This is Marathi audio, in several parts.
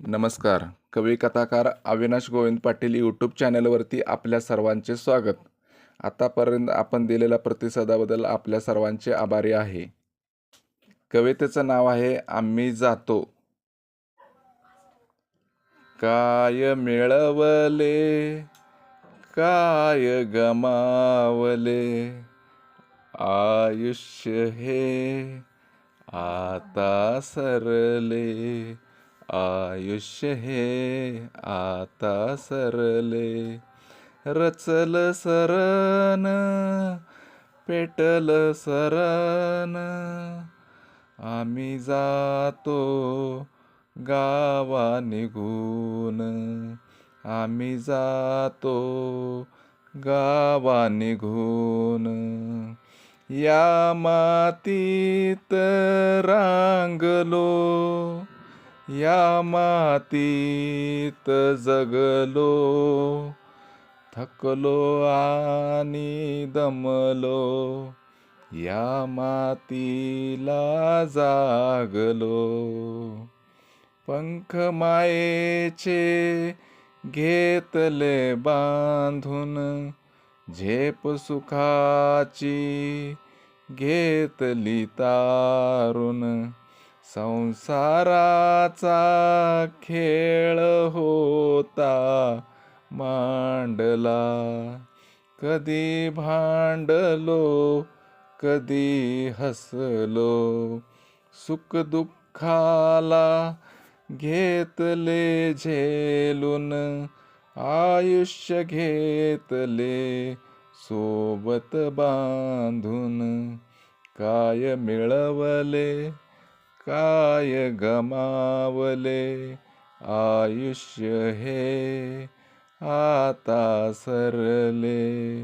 नमस्कार. कवी कथाकार अविनाश गोविंद पाटील यूट्यूब चॅनलवरती आपल्या सर्वांचे स्वागत. आतापर्यंत आपण दिलेल्या प्रतिसादाबद्दल आपल्या सर्वांचे आभारी आहे. कवितेचं नाव आहे आम्ही जातो. काय मिळवले, काय गमावले, आयुष्य हे आता सरले, आयुष्य हे आता सरले. रचल सरण, पेटल सरण, आम्ही जातो गावा निघून, आम्ही जातो गावा निघून. या मातीत रांगलो, या मातीत जगलो, थकलो आणि दमलो, या मातीला जागलो. पंख मायेचे घेतले बांधून, झेप सुखाची घेतली तारून. संसाराचा खेळ होता मांडला, कधी भांडलो, कधी हसलो. सुख दुःखाला घेतले झेलून, आयुष्य घेतले सोबत बांधून. काय मिळवले, काय गमावले, आयुष्य हे आता सरले,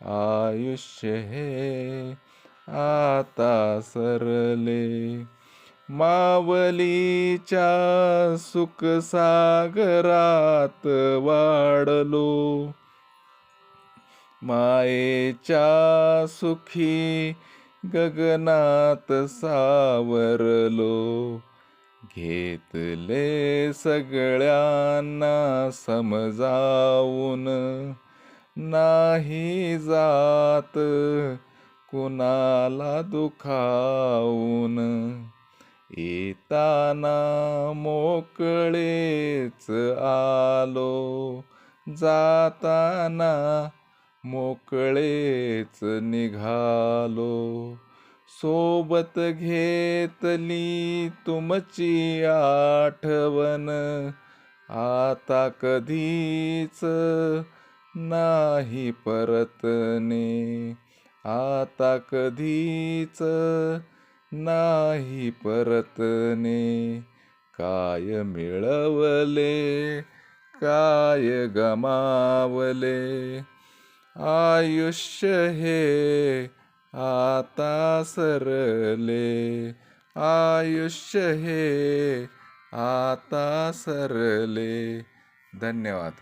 आयुष्य हे आता सरले. मावलीच्या सुख सागरात वाढलो, मायेच्या सुखी गगनात सावरलो. घेतले सगळ्यांना समजावून, नाही जात कुणाला दुखावून. येताना मोकळेच आलो, जाताना मोकळेच निघालो. सोबत घेतली तुमची आठवण, आता कधीच नाही परतणे, आता कधीच नाही परतणे. काय मिळवले, काय गमावले, आयुष्य हे आता सरले, आयुष्य हे आता सरले. धन्यवाद.